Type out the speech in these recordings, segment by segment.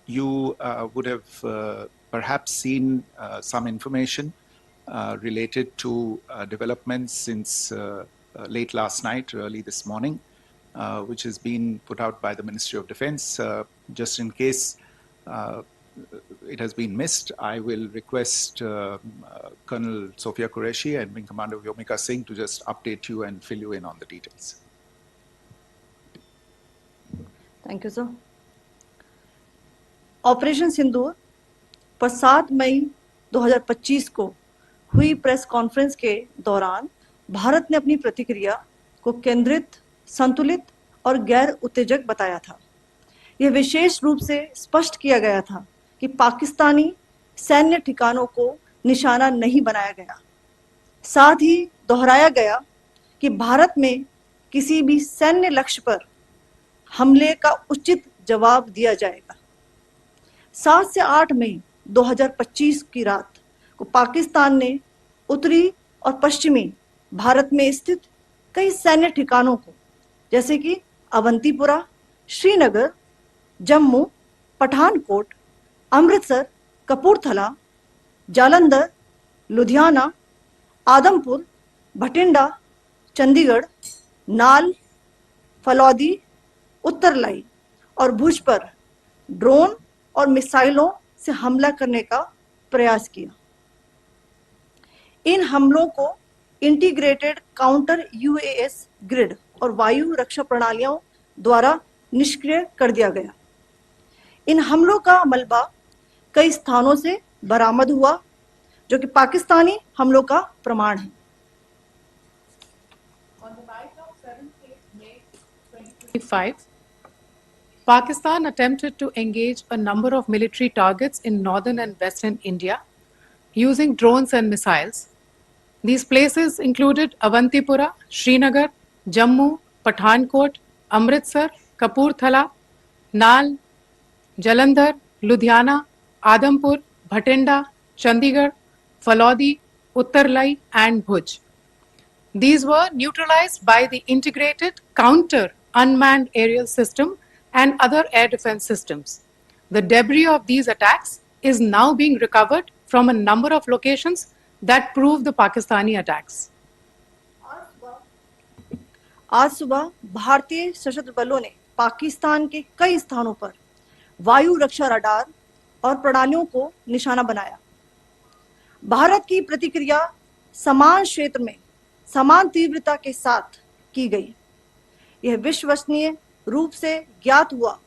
You would have perhaps seen some information related to developments since late last night, early this morning, which has been put out by the Ministry of Defense. Just in case it has been missed, I will request Colonel Sophia Qureshi and Wing Commander Vyomika Singh to just update you and fill you in on the details. Thank you, sir. Operation Sindoor पर 7 मई 2025 को हुई press conference के दौरान भारत ने अपनी प्रतिक्रिया को केंद्रित, संतुलित और गैर उत्तेजक बताया था। यह विशेष रूप से स्पष्ट किया गया था कि पाकिस्तानी सैन्य ठिकानों को निशाना नहीं बनाया गया। साथ ही दोहराया गया कि भारत में किसी भी सैन्य लक्ष्य पर हमले का उचित जवाब दिया जाएगा। 7 से 8 मई 2025 की रात को पाकिस्तान ने उत्तरी और पश्चिमी भारत में स्थित कई सैन्य ठिकानों को, जैसे कि अवंतीपुरा, श्रीनगर, जम्मू, पठानकोट, अमृतसर, कपूरथला, जालंधर, लुधियाना, आदमपुर, भटिंडा, चंडीगढ़, नाल, फलौदी, उत्तरलाई और भुज पर ड्रोन और मिसाइलों से हमला करने का प्रयास किया। इन हमलों को इंटीग्रेटेड काउंटर यूएएस ग्रिड और वायु रक्षा प्रणालियों द्वारा निष्क्रिय कर दिया गया। इन हमलों का मलबा कई स्थानों से बरामद हुआ, जो कि पाकिस्तानी हमलों का प्रमाण है। On the night of 7th May 2025, Pakistan attempted to engage a number of military targets in northern and western India using drones and missiles. These places included Avantipura, Srinagar, Jammu, Pathankot, Amritsar, Kapurthala, Nal, Jalandhar, Ludhiana, Adampur, Bhatinda, Chandigarh, Falodi, Uttarlai, and Bhuj. These were neutralized by the integrated counter unmanned aerial system and other air defense systems. The debris of these attacks is now being recovered from a number of locations that prove the Pakistani attacks. आज सुबह भारतीय सशस्त्र बलों ने पाकिस्तान के कई स्थानों पर वायु रक्षा रडार और प्रणालियों को निशाना बनाया। भारत की प्रतिक्रिया समान क्षेत्र में समान तीव्रता के साथ की गई। यह विश्वसनीय रूप से ज्ञात हुआ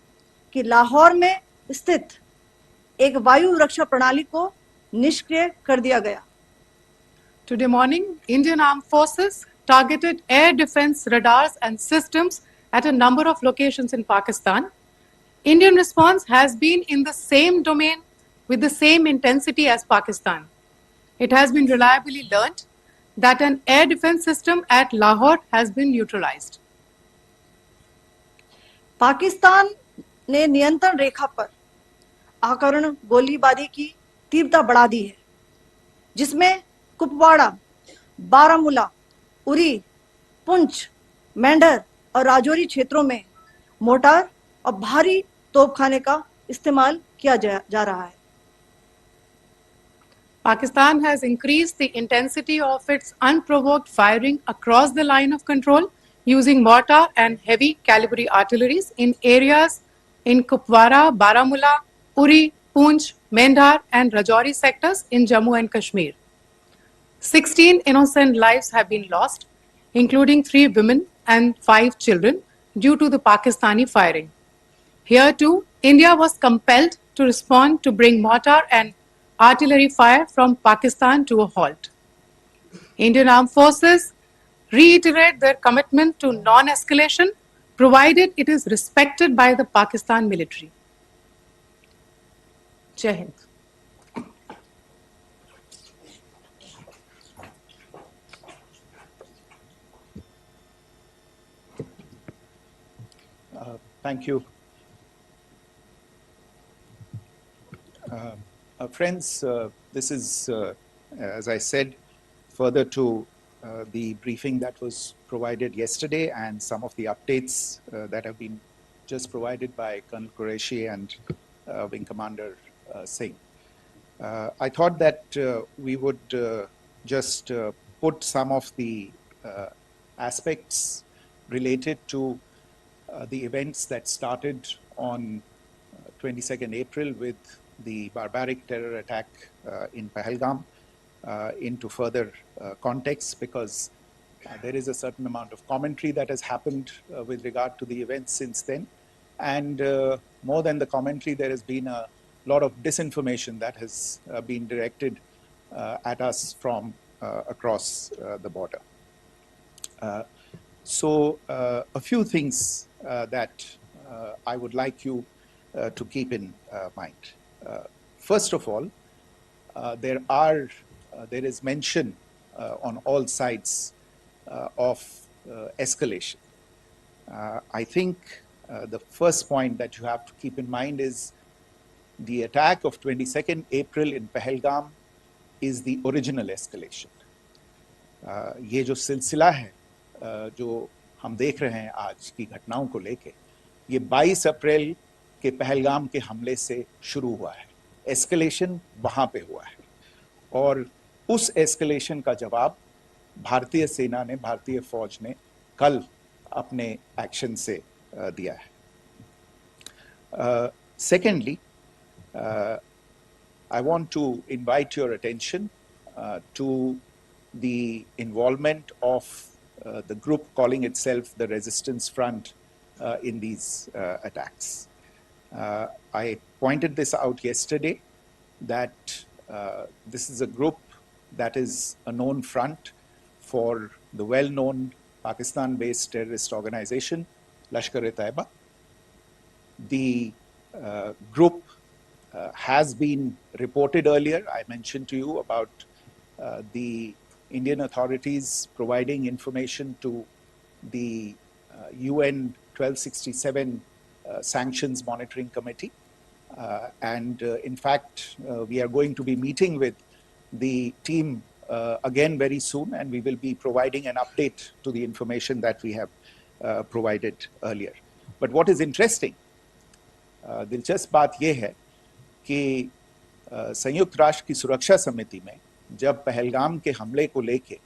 कि लाहौर में स्थित एक वायु रक्षा प्रणाली को निष्क्रिय कर दिया गया। Today morning, Indian Armed Forces targeted air defense radars and systems at a number of locations in Pakistan. Indian response has been in the same domain with the same intensity as Pakistan. It has been reliably learnt that an air defense system at Lahore has been neutralized. Pakistan ने नियंत्रण रेखा पर आकरण गोलीबारी की तीव्रता बढ़ा दी है, जिसमें कुपवाड़ा, बारामूला, उरी, पुंछ, मेंढर और राजौरी क्षेत्रों में मोर्टार और भारी तोपखाने का इस्तेमाल किया जा रहा है। Pakistan has increased the intensity of its unprovoked firing across the line of control using mortar and heavy calibre artilleries in areas in Kupwara, Baramulla, Uri, Poonch, Mendhar and Rajouri sectors in Jammu and Kashmir. 16 innocent lives have been lost, including 3 women and 5 children, due to the Pakistani firing. Here too, India was compelled to respond to bring mortar and artillery fire from Pakistan to a halt. Indian Armed Forces reiterate their commitment to non-escalation, provided it is respected by the Pakistan military. Jai Hind. Thank you. Friends, this is, as I said, further to the briefing that was provided yesterday and some of the updates that have been just provided by Colonel Qureshi and Wing Commander Singh. I thought that we would just put some of the aspects related to the events that started on 22nd April with the barbaric terror attack in Pahalgam into further context, because there is a certain amount of commentary that has happened with regard to the events since then. And more than the commentary, there has been a lot of disinformation that has been directed at us from across the border. So a few things that I would like you to keep in mind. First of all, there is mention on all sides of escalation. I think the first point that you have to keep in mind is the attack of 22nd April in Pahalgam is the original escalation. ये जो सिलसिला है जो हम देख रहे हैं आज की घटनाओं को लेके, ये 22 अप्रैल के पहलगाम के हमले से शुरू हुआ है. एस्केलेशन वहां पे हुआ है और उस एस्केलेशन का जवाब भारतीय सेना ने, भारतीय फौज ने कल अपने एक्शन से दिया है. Secondly, I want to invite your attention to the involvement of the group calling itself the Resistance Front in these attacks. I pointed this out yesterday that this is a group that is a known front for the well-known Pakistan-based terrorist organization, Lashkar-e-Taiba. The group has been reported earlier. I mentioned to you about the Indian authorities providing information to the UN 1267 Sanctions Monitoring Committee. And in fact, we are going to be meeting with the team again very soon, and we will be providing an update to the information that we have provided earlier. But what is interesting, दिलचस्प बात यह है कि संयुक्त राष्ट्र की सुरक्षा समिति में जब पहलगाम के हमले को लेके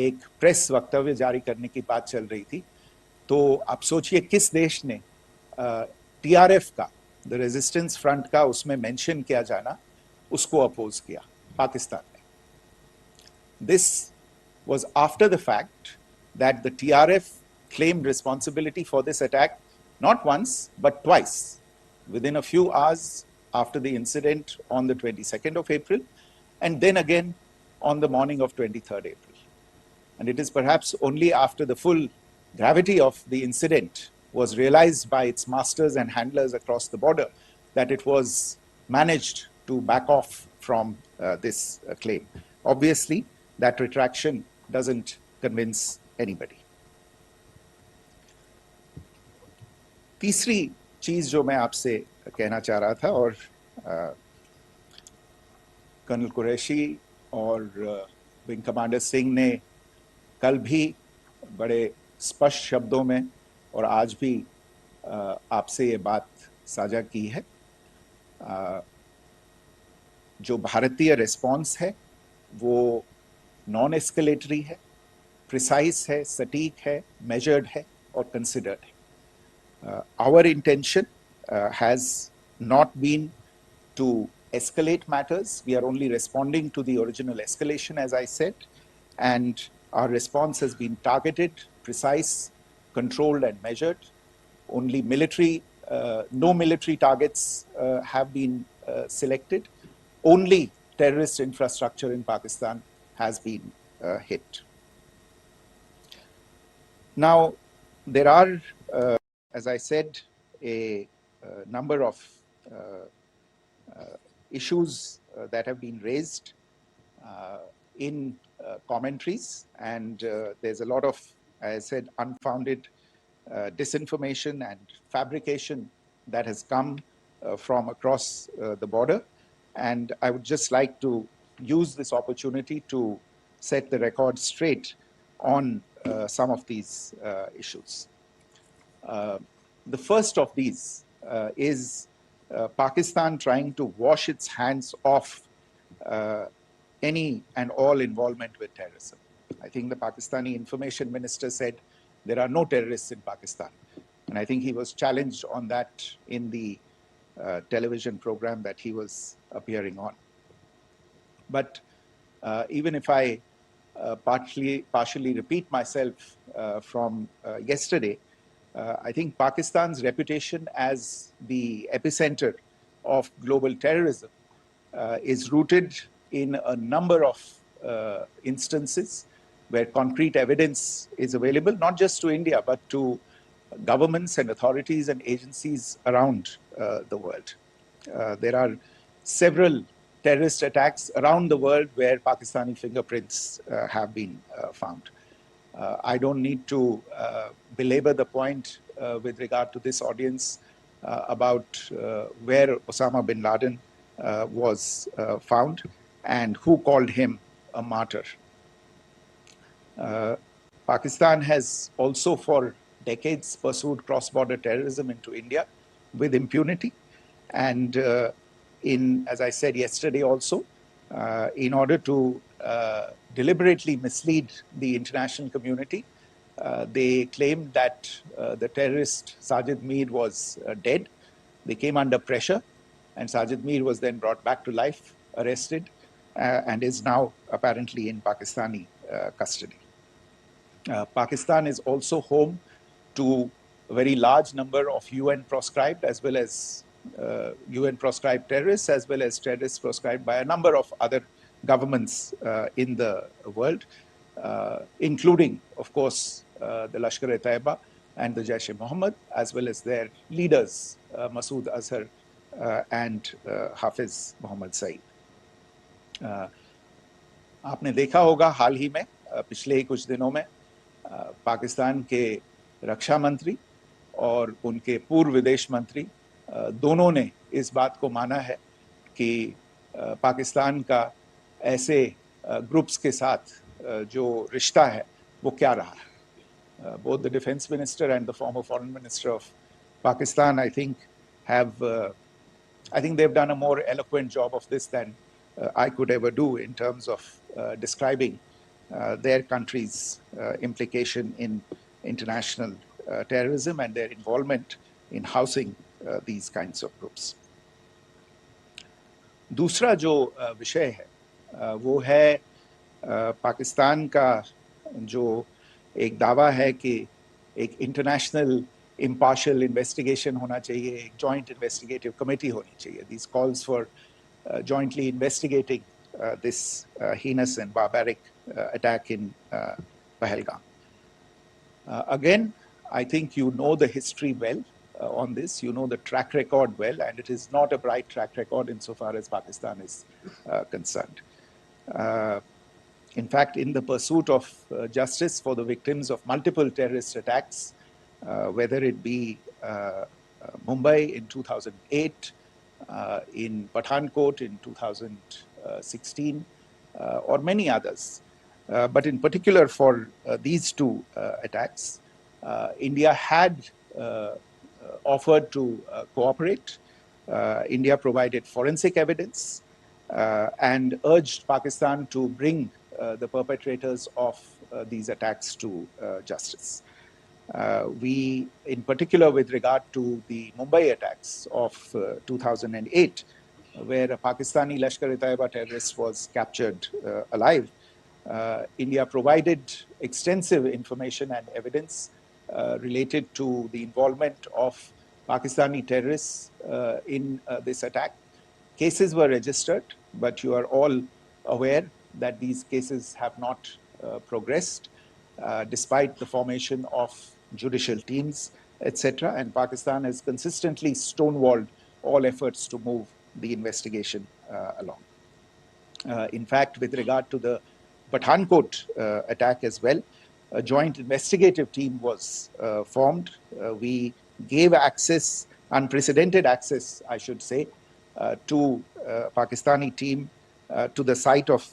एक प्रेस वक्तव्य जारी करने की बात चल रही थी, तो आप सोचिए किस देश ने टीआरएफ का, द रेजिस्टेंस फ्रंट का उसमें मेंशन किया जाना, उसको अपोज किया, पाकिस्तान ने. This was after the fact that the TRF claimed responsibility for this attack not once but twice, within a few hours after the incident on the 22nd of April, and then again on the morning of 23rd April. And it is perhaps only after the full gravity of the incident was realized by its masters and handlers across the border that it was managed to back off from this claim. Obviously, that retraction doesn't convince anybody. तीसरी चीज जो मैं आपसे कहना चाह रहा था, और कर्नल कुरैशी और विंग कमांडर सिंह ने कल भी बड़े स्पष्ट शब्दों में और आज भी आपसे ये बात साझा की है. जो भारतीय रिस्पॉन्स है वो नॉन एस्केलेटरी है, प्रिसाइज है, सटीक है, मेजर्ड है और कंसिडर्ड है. Our intention has not been to escalate matters. We are only responding to the original escalation, as I said, and our response has been targeted, precise, controlled and measured. Only no military targets have been selected. Only terrorist infrastructure in Pakistan has been hit. Now, there are, as I said, a number of issues that have been raised in commentaries, and there's a lot of, as I said, unfounded disinformation and fabrication that has come from across the border. And I would just like to use this opportunity to set the record straight on some of these issues. The first of these is Pakistan trying to wash its hands off any and all involvement with terrorism. I think the Pakistani information minister said there are no terrorists in Pakistan. And I think he was challenged on that in the television program that he was appearing on. But even if I partially repeat myself from yesterday, I think Pakistan's reputation as the epicenter of global terrorism is rooted in a number of instances where concrete evidence is available, not just to India, but to governments and authorities and agencies around the world. There are several terrorist attacks around the world where Pakistani fingerprints have been found. I don't need to belabor the point with regard to this audience about where Osama bin Laden was found and who called him a martyr. Pakistan has also for decades pursued cross-border terrorism into India with impunity. And as I said yesterday also, in order to deliberately mislead the international community, they claimed that the terrorist Sajid Mir was dead. They came under pressure, and Sajid Mir was then brought back to life, arrested, and is now apparently in Pakistani custody. Pakistan is also home to a very large number of UN proscribed as well as UN proscribed terrorists, as well as terrorists proscribed by a number of other governments in the world, including, of course, the Lashkar-e-Taiba and the Jaish-e-Mohammed, as well as their leaders, Masood Azhar and Hafiz Mohammed Saeed. आपने देखा होगा हाल ही में पिछले कुछ दिनों में पाकिस्तान के रक्षा मंत्री और उनके पूर्व विदेश मंत्री दोनों ने इस बात को माना है कि पाकिस्तान का ऐसे ग्रुप्स के साथ जो रिश्ता है वो क्या रहा है. Both the defense minister and the former foreign minister of Pakistan, I think they've done a more eloquent job of this than I could ever do in terms of describing their country's implication in international terrorism and their involvement in housing these kinds of groups. दूसरा जो विषय है वो है पाकिस्तान का जो एक दावा है कि एक इंटरनेशनल impartial investigation होना चाहिए, एक joint investigative committee होनी चाहिए. These calls for jointly investigating this heinous and barbaric attack in Pahalgam. Again, I think you know the history well on this. You know the track record well, and it is not a bright track record insofar as Pakistan is concerned. In fact, in the pursuit of justice for the victims of multiple terrorist attacks, whether it be Mumbai in 2008, in Pathankot in 2016, or many others. But in particular for these two attacks, India had offered to cooperate. India provided forensic evidence and urged Pakistan to bring the perpetrators of these attacks to justice. We, in particular with regard to the Mumbai attacks of 2008, where a Pakistani Lashkar-e-Taiba terrorist was captured alive, India provided extensive information and evidence related to the involvement of Pakistani terrorists in this attack. Cases were registered, but you are all aware that these cases have not progressed, despite the formation of judicial teams, etc. And Pakistan has consistently stonewalled all efforts to move the investigation along. In fact, with regard to the Pathankot attack as well, a joint investigative team was formed. We gave access, unprecedented access, I should say, to Pakistani team to the site of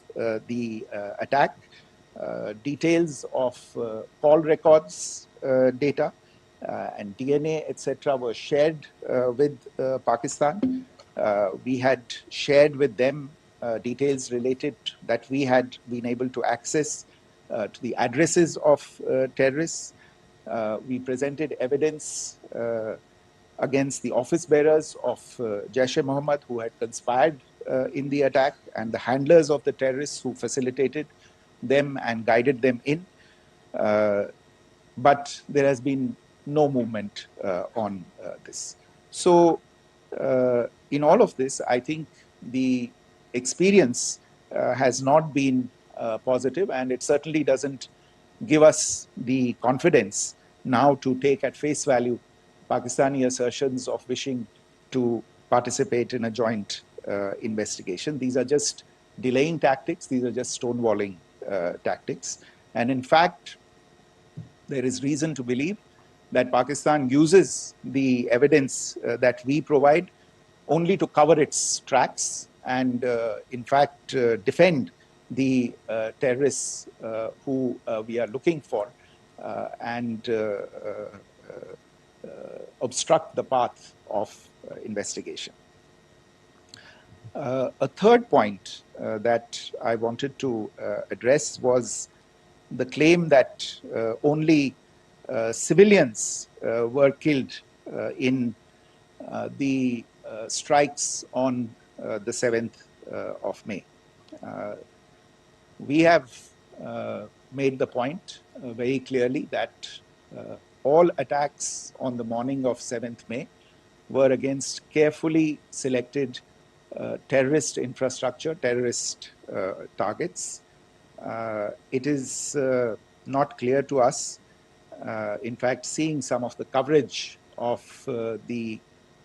the attack, details of call records data, and DNA, etc., were shared with Pakistan. We had shared with them details related that we had been able to access to the addresses of terrorists. We presented evidence against the office bearers of Jaish-e-Mohammed who had conspired in the attack, and the handlers of the terrorists who facilitated them and guided them in. But there has been no movement on this. So, in all of this, I think the experience has not been positive, and it certainly doesn't give us the confidence now to take at face value Pakistani assertions of wishing to participate in a joint investigation. These are just delaying tactics, these are just stonewalling tactics. And in fact, there is reason to believe that Pakistan uses the evidence that we provide only to cover its tracks and, in fact, defend the terrorists who we are looking for and obstruct the path of investigation. A third point that I wanted to address was the claim that only civilians were killed in the strikes on the 7th of May. We have made the point very clearly that all attacks on the morning of 7th May were against carefully selected terrorist infrastructure, terrorist targets. It is not clear to us, in fact, seeing some of the coverage of the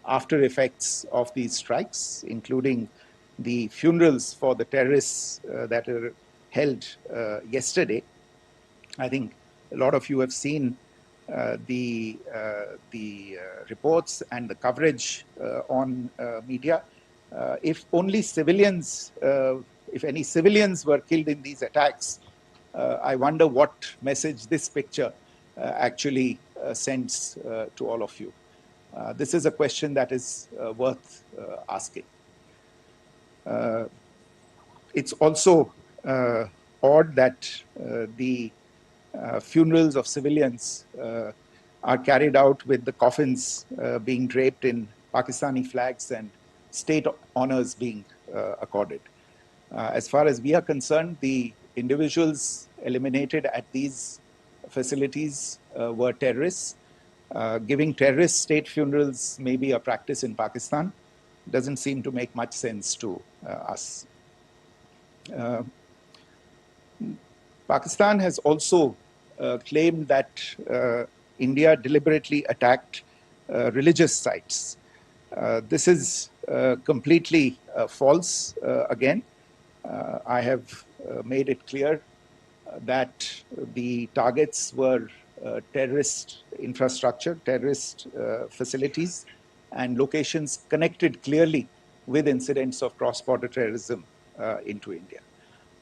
after effects of these strikes, including the funerals for the terrorists that were held yesterday. I think a lot of you have seen the reports and the coverage on media. If only civilians, if any civilians were killed in these attacks, I wonder what message this picture actually sends to all of you. This is a question that is worth asking. It's also odd that the funerals of civilians are carried out with the coffins being draped in Pakistani flags and state honors being accorded. As far as we are concerned, the individuals eliminated at these facilities were terrorists. Giving terrorist state funerals may be a practice in Pakistan. Doesn't seem to make much sense to us. Pakistan has also claimed that India deliberately attacked religious sites. This is completely false again. I have made it clear that the targets were terrorist infrastructure, terrorist facilities, and locations connected clearly with incidents of cross-border terrorism into India.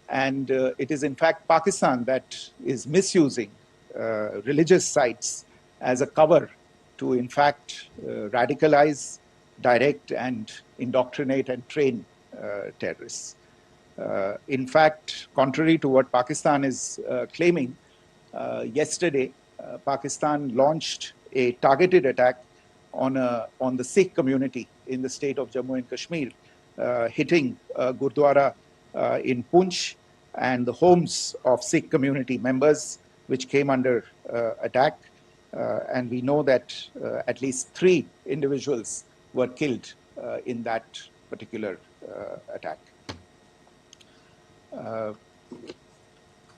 And it is in fact Pakistan that is misusing religious sites as a cover to in fact radicalize, direct and indoctrinate and train terrorists. In fact, contrary to what Pakistan is claiming, yesterday Pakistan launched a targeted attack on the Sikh community in the state of Jammu and Kashmir, hitting Gurdwara in Poonch and the homes of Sikh community members, which came under attack. And we know that at least 3 individuals were killed in that particular attack.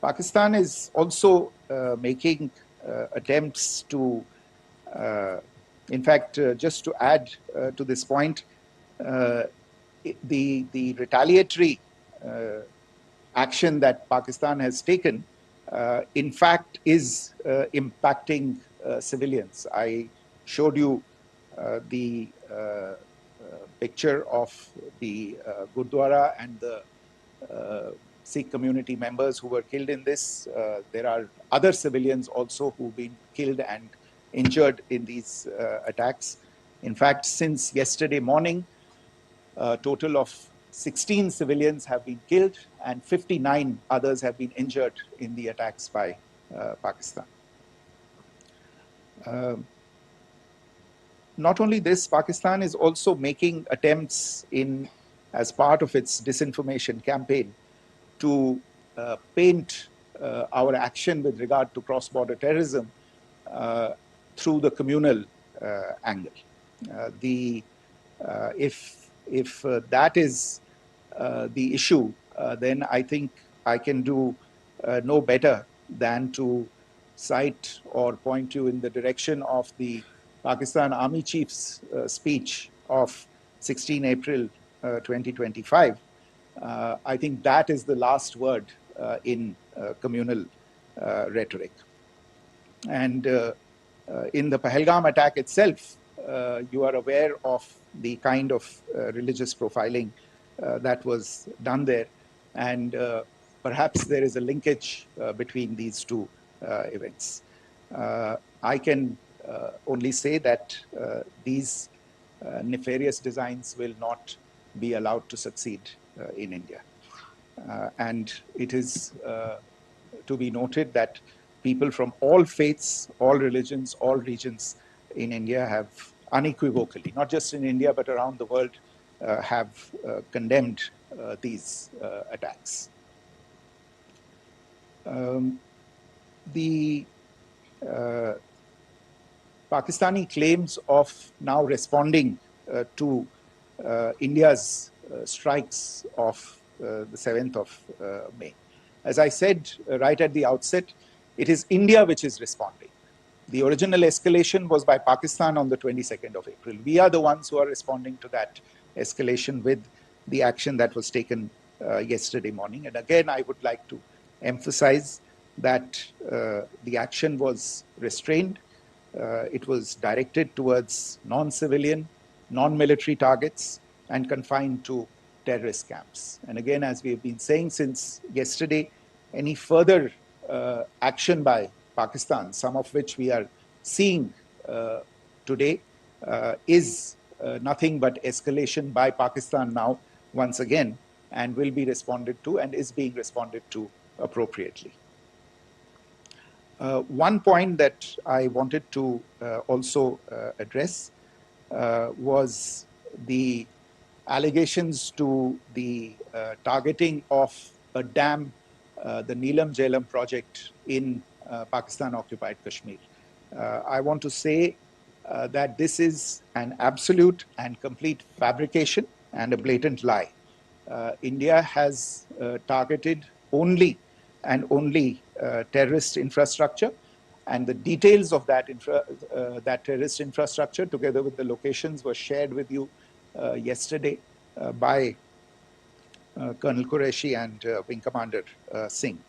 Pakistan is also making attempts to, in fact, just to add to this point, the retaliatory action that Pakistan has taken, in fact, is impacting civilians. I showed you the picture of the Gurdwara and the Sikh community members who were killed in this. There are other civilians also who've been killed and injured in these attacks. In fact, since yesterday morning, a total of 16 civilians have been killed and 59 others have been injured in the attacks by Pakistan. Not only this, Pakistan is also making attempts as part of its disinformation campaign to paint our action with regard to cross-border terrorism through the communal angle. If that is the issue, then I think I can do no better than to cite or point you in the direction of the Pakistan Army Chief's speech of 16 April 2025. I think that is the last word in communal rhetoric. And in the Pahalgam attack itself, you are aware of the kind of religious profiling that was done there. And perhaps there is a linkage between these two events. I can only say that these nefarious designs will not be allowed to succeed in India. And it is to be noted that people from all faiths, all religions, all regions in India have unequivocally, not just in India, but around the world, have condemned these attacks. The Pakistani claims of now responding to India's strikes of the 7th of May. As I said right at the outset, it is India which is responding. The original escalation was by Pakistan on the 22nd of April. We are the ones who are responding to that escalation with the action that was taken yesterday morning. And again, I would like to emphasize that the action was restrained. It was directed towards non-civilian, non-military targets and confined to terrorist camps. And again, as we have been saying since yesterday, any further action by Pakistan, some of which we are seeing today, is nothing but escalation by Pakistan now, once again, and will be responded to and is being responded to appropriately. One point that I wanted to also address was the allegations to the targeting of a dam, the Neelam Jhelum project in Pakistan-occupied Kashmir. I want to say that this is an absolute and complete fabrication and a blatant lie. India has targeted only and only terrorist infrastructure, and the details of that terrorist infrastructure, together with the locations, were shared with you yesterday by Colonel Qureshi and Wing Commander Singh.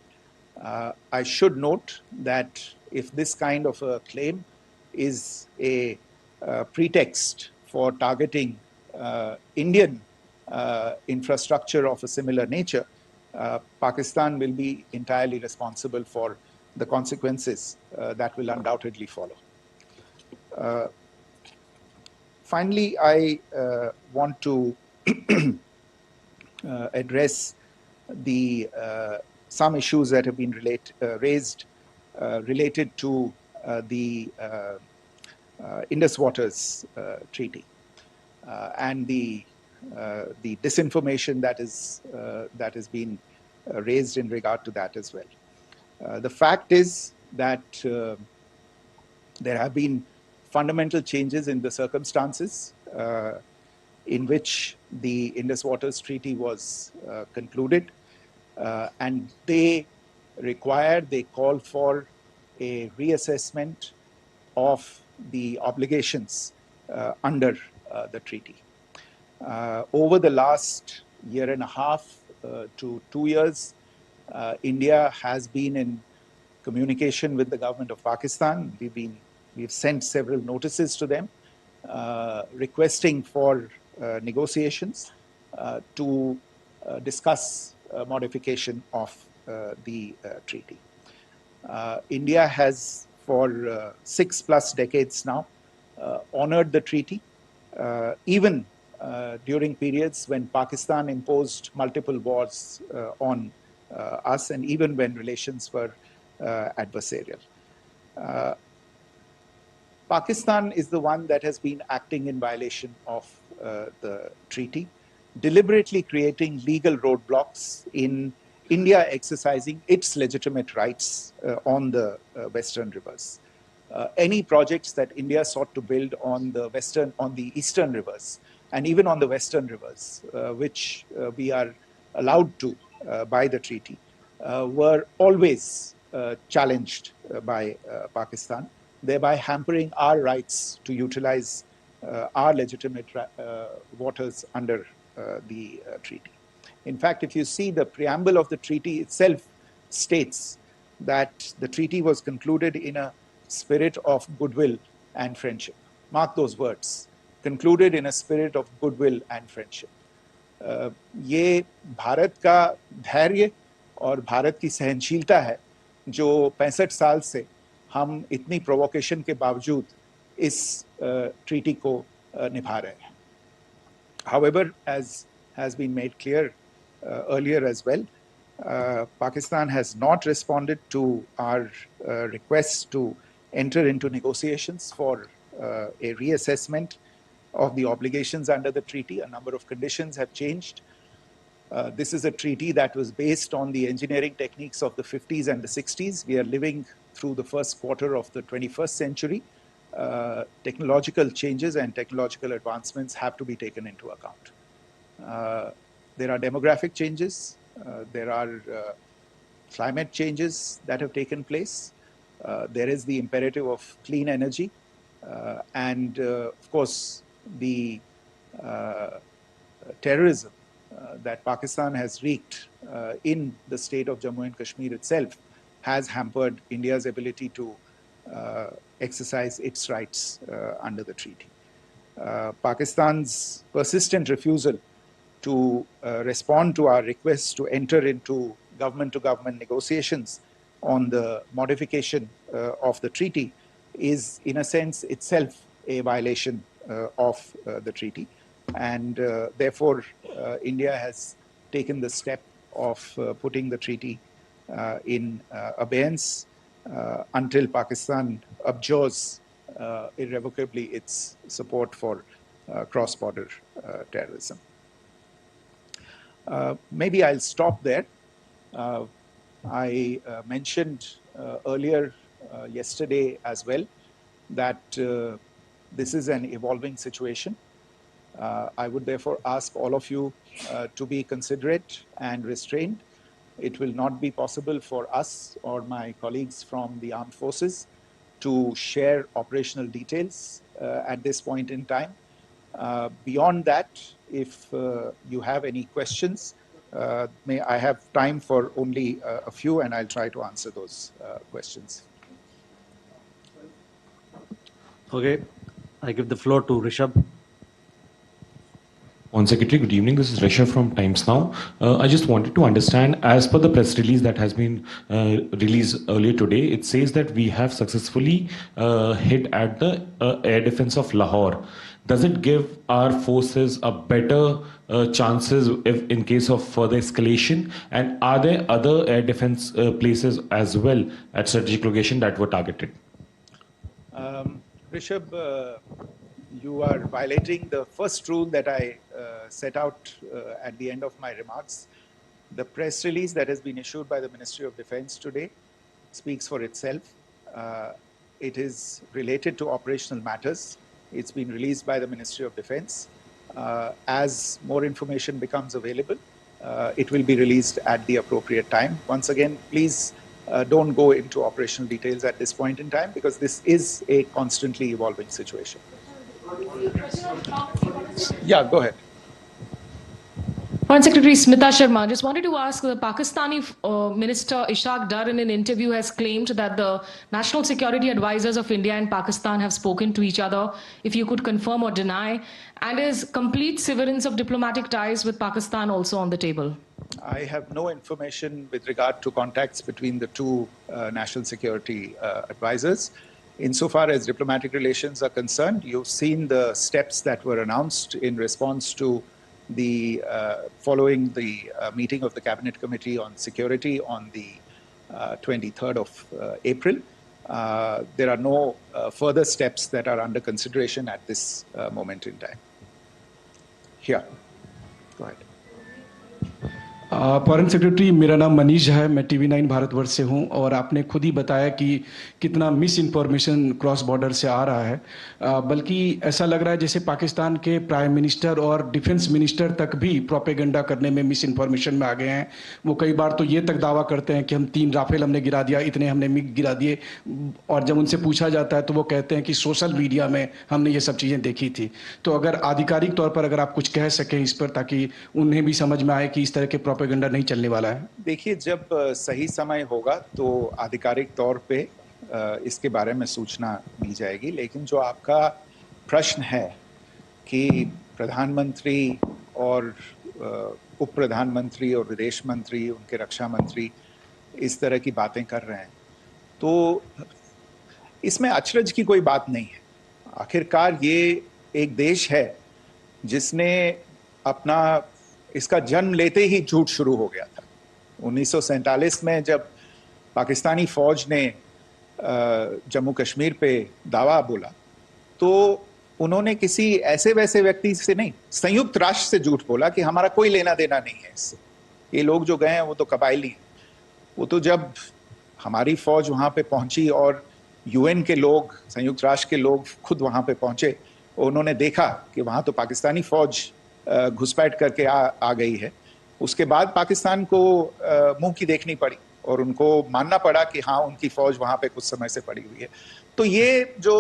I should note that if this kind of a claim is a pretext for targeting Indian infrastructure of a similar nature, Pakistan will be entirely responsible for the consequences that will undoubtedly follow. Finally, I want to address some issues that have been raised related to the Indus Waters Treaty and the disinformation that has been raised in regard to that as well. The fact is that there have been fundamental changes in the circumstances in which the Indus Waters Treaty was concluded, and they call for a reassessment of the obligations under the treaty. Over the last year and a half to 2 years, India has been in communication with the government of Pakistan. We've sent several notices to them requesting for negotiations to discuss modification of the treaty. India has for 6+ decades now, honored the treaty, even during periods when Pakistan imposed multiple wars on us, and even when relations were adversarial. Pakistan is the one that has been acting in violation of the treaty, deliberately creating legal roadblocks in India exercising its legitimate rights on the Western rivers. Any projects that India sought to build on the Eastern rivers, and even on the Western rivers, which we are allowed to by the treaty, were always challenged by Pakistan, thereby hampering our rights to utilize our legitimate waters under the treaty. In fact, if you see the preamble of the treaty itself states that the treaty was concluded in a spirit of goodwill and friendship. Mark those words, concluded in a spirit of goodwill and friendship. ये भारत का धैर्य और भारत की सहनशीलता है जो 65 साल से हम इतनी प्रोवोकेशन के बावजूद इस ट्रीटी को निभा रहे हैं. However, as has been made clear earlier as well, Pakistan has not responded to our requests to enter into negotiations for a reassessment of the obligations under the treaty. A number of conditions have changed. This is a treaty that was based on the engineering techniques of the 50s and the 60s. We are living through the first quarter of the 21st century. Technological changes and technological advancements have to be taken into account. There are demographic changes. There are climate changes that have taken place. There is the imperative of clean energy. And of course, the terrorism that Pakistan has wreaked in the state of Jammu and Kashmir itself has hampered India's ability to exercise its rights under the treaty. Pakistan's persistent refusal to respond to our requests to enter into government-to-government negotiations on the modification of the treaty is, in a sense, itself a violation of the treaty. And therefore, India has taken the step of putting the treaty in abeyance until Pakistan abjures irrevocably its support for cross-border terrorism. Maybe I'll stop there. I mentioned earlier yesterday as well that this is an evolving situation. I would therefore ask all of you to be considerate and restrained. It will not be possible for us or my colleagues from the armed forces to share operational details at this point in time. Beyond that, if you have any questions, may I have time for only a few, and I'll try to answer those questions. Okay, I give the floor to Rishabh. On Secretary, good evening. This is Rishabh from Times Now. I just wanted to understand, as per the press release that has been released earlier today, it says that we have successfully hit at the air defense of Lahore. Does it give our forces a better chances if in case of further escalation? And are there other air defense places as well at strategic location that were targeted? Rishabh, you are violating the first rule that I set out at the end of my remarks. The press release that has been issued by the Ministry of Defense today speaks for itself. It is related to operational matters. It's been released by the Ministry of Defense. As more information becomes available, it will be released at the appropriate time. Once again, please don't go into operational details at this point in time, because this is a constantly evolving situation. Yeah, go ahead. Foreign Secretary Smita Sharma, just wanted to ask, the Pakistani Minister Ishaq Dar in an interview has claimed that the national security advisors of India and Pakistan have spoken to each other, if you could confirm or deny, and is complete severance of diplomatic ties with Pakistan also on the table? I have no information with regard to contacts between the two national security advisors. Insofar as diplomatic relations are concerned, you've seen the steps that were announced in response to the following the meeting of the Cabinet Committee on Security on the 23rd of April. There are no further steps that are under consideration at this moment in time. Here, go ahead. Foreign secretary, मेरा नाम मनीष है, मैं TV9 Bharatvarsh से हूं, और आपने खुद ही बताया कि कितना मिस इन्फॉर्मेशन क्रॉस बॉर्डर से आ रहा है, बल्कि ऐसा लग रहा है जैसे पाकिस्तान के प्राइम मिनिस्टर और डिफेंस मिनिस्टर तक भी प्रोपेगेंडा करने में मिस इन्फॉर्मेशन में आ गए हैं। वो कई बार तो ये तक दावा करते हैं कि हम 3 राफेल हमने गिरा दिया, इतने हमने मिग गिरा दिए, और जब उनसे पूछा जाता है तो वो कहते हैं कि सोशल मीडिया में हमने ये सब चीज़ें देखी थी। तो अगर आधिकारिक तौर पर अगर आप कुछ कह सकें इस पर, ताकि उन्हें भी समझ में आए कि इस तरह के प्रोपेगेंडा नहीं चलने वाला है। देखिए, जब सही समय होगा तो आधिकारिक तौर पे इसके बारे में सूचना दी जाएगी, लेकिन जो आपका प्रश्न है कि प्रधानमंत्री और उप प्रधानमंत्री और विदेश मंत्री, उनके रक्षा मंत्री इस तरह की बातें कर रहे हैं, तो इसमें अचरज की कोई बात नहीं है। आखिरकार ये एक देश है जिसने अपना इसका जन्म लेते ही झूठ शुरू हो गया था। 1947 में जब पाकिस्तानी फौज ने जम्मू कश्मीर पे दावा बोला, तो उन्होंने किसी ऐसे वैसे व्यक्ति से नहीं, संयुक्त राष्ट्र से झूठ बोला कि हमारा कोई लेना देना नहीं है इससे, ये लोग जो गए हैं वो तो कबायली हैं। वो तो जब हमारी फौज वहाँ पे पहुंची और UN के लोग, संयुक्त राष्ट्र के लोग खुद वहाँ पे पहुंचे, उन्होंने देखा कि वहाँ तो पाकिस्तानी फौज घुसपैठ करके आ गई है, उसके बाद पाकिस्तान को मुंह की देखनी पड़ी और उनको मानना पड़ा कि हाँ, उनकी फौज वहाँ पे कुछ समय से पड़ी हुई है। तो ये जो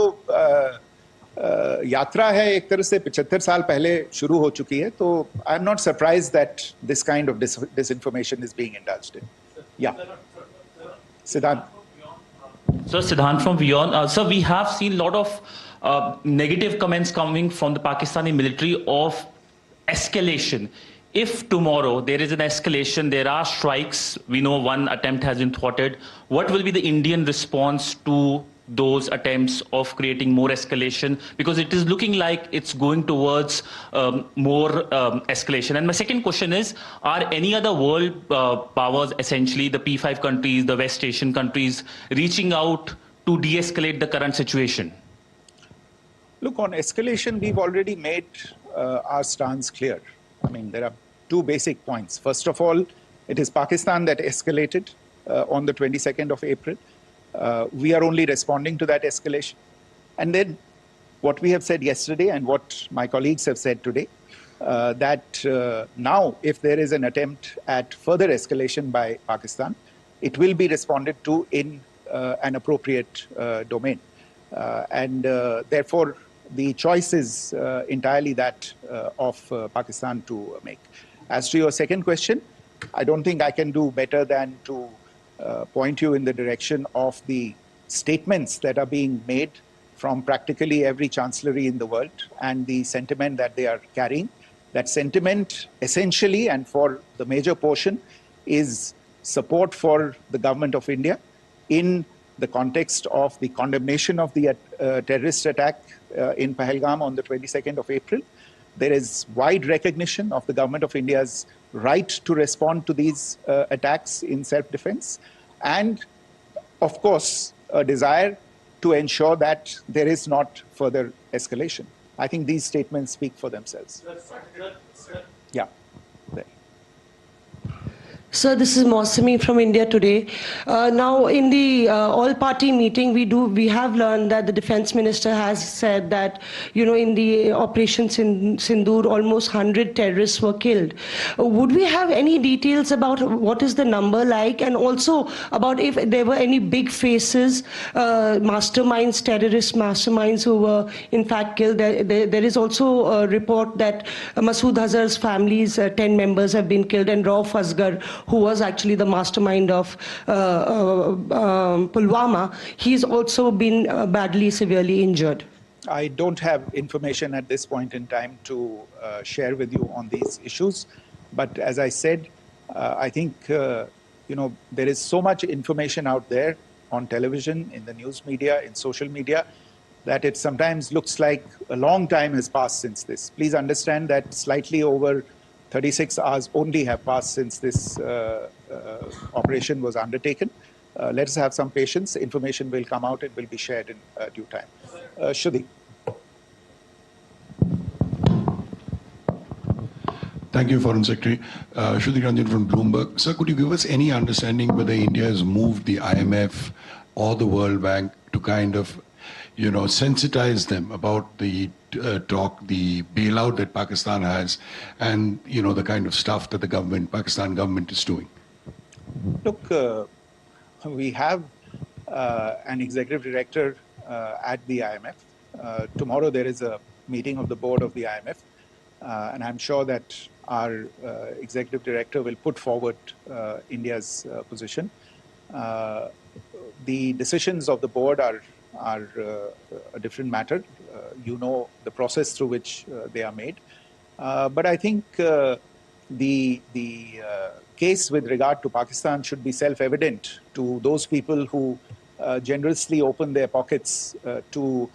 यात्रा है एक तरह से 75 साल पहले शुरू हो चुकी है, तो I am not surprised that this kind of disinformation is being indulged in. Yeah. Siddhant. So Siddhant from Beyond. Sir, we have seen a lot of negative comments coming from the Pakistani military of escalation. If tomorrow there is an escalation, there are strikes, we know one attempt has been thwarted, what will be the Indian response to those attempts of creating more escalation? Because it is looking like it's going towards more escalation. And my second question is, are any other world powers, essentially the P5 countries, the West Asian countries, reaching out to de-escalate the current situation? Look, on escalation, we've already made our stance clear. I mean, there are 2 basic points. First of all, it is Pakistan that escalated on the 22nd of April. We are only responding to that escalation. And then what we have said yesterday and what my colleagues have said today, that now if there is an attempt at further escalation by Pakistan, it will be responded to in an appropriate domain. And therefore, the choice is entirely that of Pakistan to make. As to your second question, I don't think I can do better than to point you in the direction of the statements that are being made from practically every chancellery in the world and the sentiment that they are carrying. That sentiment essentially, and for the major portion, is support for the government of India in the context of the condemnation of the terrorist attack in Pahalgam on the 22nd of April. There is wide recognition of the government of India's right to respond to these attacks in self-defense, and of course a desire to ensure that there is not further escalation. I think these statements speak for themselves. Yeah. There. Sir, this is Mausami from India Today. Now, in the all-party meeting, we have learned that the defense minister has said that, in the operations in Sindoor, almost 100 terrorists were killed. Would we have any details about what is the number like, and also about if there were any big faces, masterminds, terrorist masterminds who were in fact killed? There is also a report that Masood Azhar's family's 10 members have been killed, and Rauf Asghar, who was actually the mastermind of Pulwama, he's also been badly, severely injured. I don't have information at this point in time to share with you on these issues. But as I said, I think, there is so much information out there on television, in the news media, in social media, that it sometimes looks like a long time has passed since this. Please understand that slightly over 36 hours only have passed since this operation was undertaken. Let us have some patience. Information will come out and will be shared in due time. Shruti. Thank you, Foreign Secretary. Shruti Ranjan from Bloomberg. Sir, could you give us any understanding whether India has moved the IMF or the World Bank to kind of, sensitize them about the the bailout that Pakistan has and, the kind of stuff that the Pakistan government is doing? Look, we have an executive director at the IMF. Tomorrow there is a meeting of the board of the IMF, and I'm sure that our executive director will put forward India's position. The decisions of the board are a different matter. You know the process through which they are made. But I think the case with regard to Pakistan should be self-evident to those people who generously open their pockets to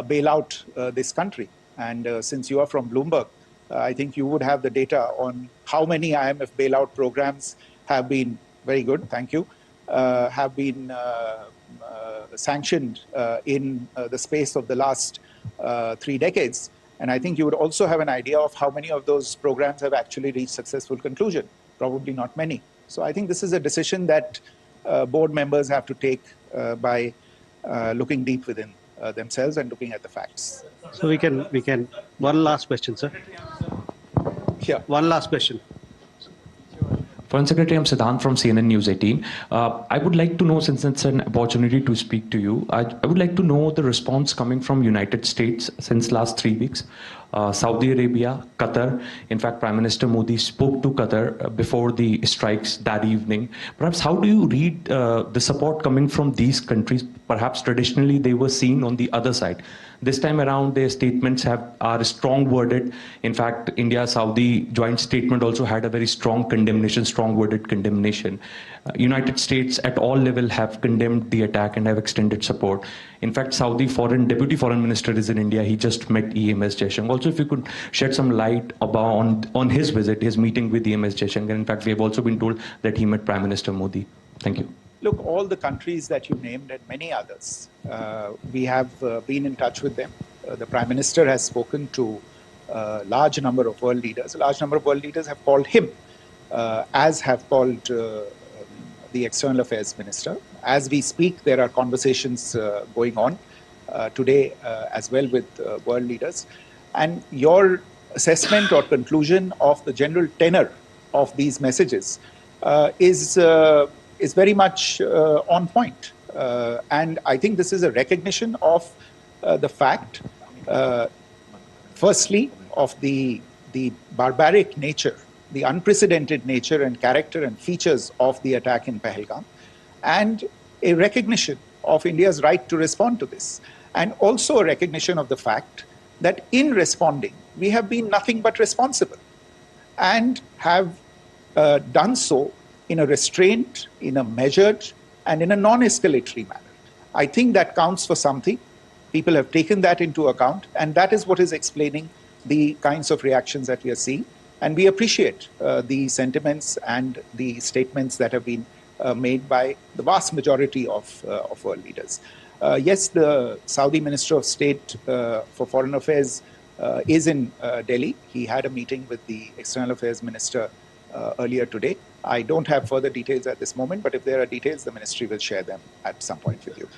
bail out this country. And since you are from Bloomberg, I think you would have the data on how many IMF bailout programs have been, very good, thank you, have been sanctioned in the space of the last 3 decades. And I think you would also have an idea of how many of those programs have actually reached successful conclusion. Probably not many. So I think this is a decision that board members have to take by looking deep within themselves and looking at the facts. So we can, one last question, sir. Yeah. One last question. Foreign Secretary, I'm Siddhant from CNN News 18. I would like to know, since it's an opportunity to speak to you, I would like to know the response coming from United States since last 3 weeks. Saudi Arabia, Qatar. In fact, Prime Minister Modi spoke to Qatar before the strikes that evening. Perhaps how do you read the support coming from these countries? Perhaps traditionally they were seen on the other side. This time around, their statements are strong worded. In fact, India-Saudi joint statement also had a very strong condemnation, strong worded condemnation. United States at all level have condemned the attack and have extended support. In fact, Saudi Deputy Foreign Minister is in India. He just met EMS Jaishankar. Also, if you could shed some light on his visit, his meeting with EMS Jaishankar. In fact, we have also been told that he met Prime Minister Modi. Thank you. Look, all the countries that you named and many others, we have been in touch with them. The Prime Minister has spoken to a large number of world leaders. A large number of world leaders have called him, as have called the External Affairs Minister. As we speak, there are conversations going on today as well with world leaders. And your assessment or conclusion of the general tenor of these messages is very much on point. And I think this is a recognition of the fact, firstly, of the barbaric nature, the unprecedented nature and character and features of the attack in Pahalgam, and a recognition of India's right to respond to this, and also a recognition of the fact that in responding, we have been nothing but responsible and have done so in a restrained, in a measured, and in a non-escalatory manner. I think that counts for something. People have taken that into account, and that is what is explaining the kinds of reactions that we are seeing. And we appreciate the sentiments and the statements that have been made by the vast majority of world leaders. Yes, the Saudi Minister of State for Foreign Affairs is in Delhi. He had a meeting with the External Affairs Minister earlier today. I don't have further details at this moment, but if there are details, the ministry will share them at some point with you.